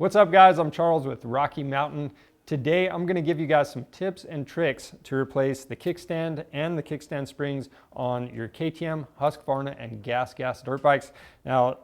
What's up guys, I'm Charles with Rocky Mountain. Today I'm going to give you guys some tips and tricks to replace the kickstand and the kickstand springs on your KTM, Husqvarna and GasGas dirt bikes. Now,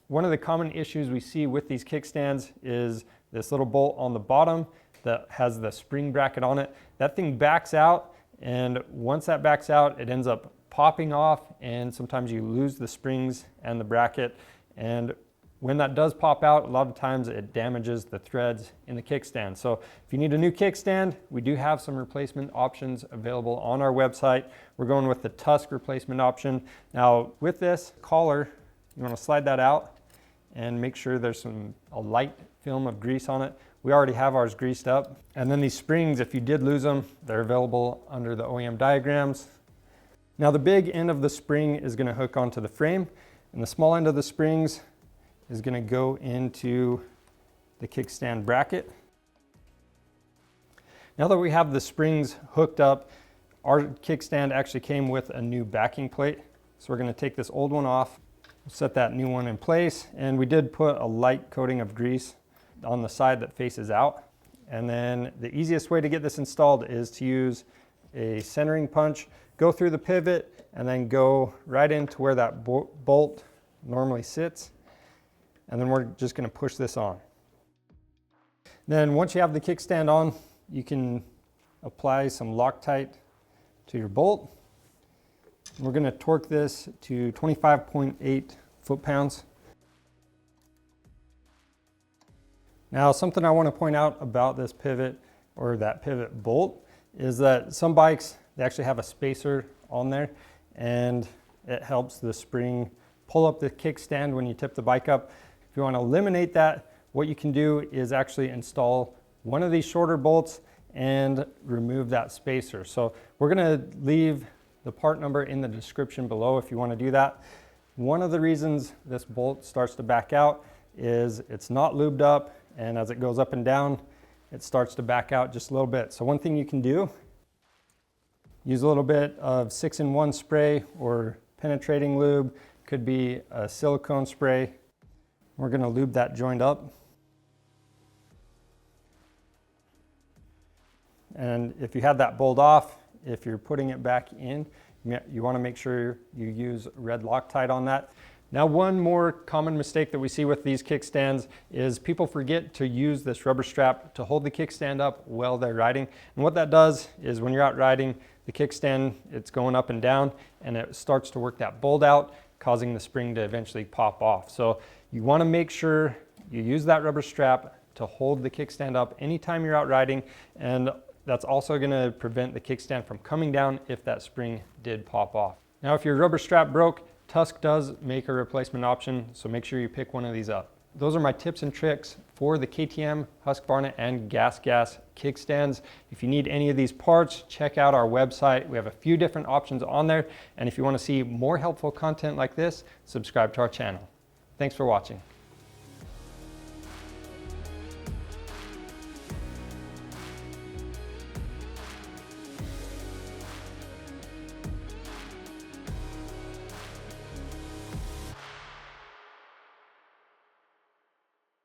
one of the common issues we see with these kickstands is this little bolt on the bottom that has the spring bracket on it. That thing backs out, and once that backs out, it ends up popping off, and sometimes you lose the springs and the bracket. And when that does pop out, a lot of times it damages the threads in the kickstand. So if you need a new kickstand, we do have some replacement options available on our website. We're going with the tusk replacement option. Now with this collar, you want to slide that out and make sure there's a light film of grease on it. We already have ours greased up. And then these springs, if you did lose them, they're available under the OEM diagrams. Now the big end of the spring is going to hook onto the frame, and the small end of the springs is going to go into the kickstand bracket. Now that we have the springs hooked up, our kickstand actually came with a new backing plate. So we're going to take this old one off, set that new one in place, and we did put a light coating of grease on the side that faces out. And then the easiest way to get this installed is to use a centering punch, go through the pivot, and then go right into where that bolt normally sits. And then we're just going to push this on. Then once you have the kickstand on, you can apply some Loctite to your bolt. We're going to torque this to 25.8 foot-pounds. Now, something I want to point out about this pivot, or that pivot bolt, is that some bikes, they actually have a spacer on there, and it helps the spring pull up the kickstand when you tip the bike up. If you want to eliminate that, what you can do is actually install one of these shorter bolts and remove that spacer. So we're going to leave the part number in the description below if you want to do that. One of the reasons this bolt starts to back out is it's not lubed up, and as it goes up and down, it starts to back out just a little bit. So one thing you can do, use a little bit of 6-in-1 spray or penetrating lube, could be a silicone spray. We're going to lube that joint up. And if you have that bolt off, if you're putting it back in, you want to make sure you use red Loctite on that. Now, one more common mistake that we see with these kickstands is people forget to use this rubber strap to hold the kickstand up while they're riding. And what that does is when you're out riding, the kickstand, it's going up and down, and it starts to work that bolt out, causing the spring to eventually pop off. So you want to make sure you use that rubber strap to hold the kickstand up anytime you're out riding, and that's also going to prevent the kickstand from coming down if that spring did pop off. Now, if your rubber strap broke, Tusk does make a replacement option, so make sure you pick one of these up. Those are my tips and tricks for the KTM, Husqvarna and GasGas kickstands. If you need any of these parts, check out our website. We have a few different options on there, and if you want to see more helpful content like this, subscribe to our channel. Thanks for watching.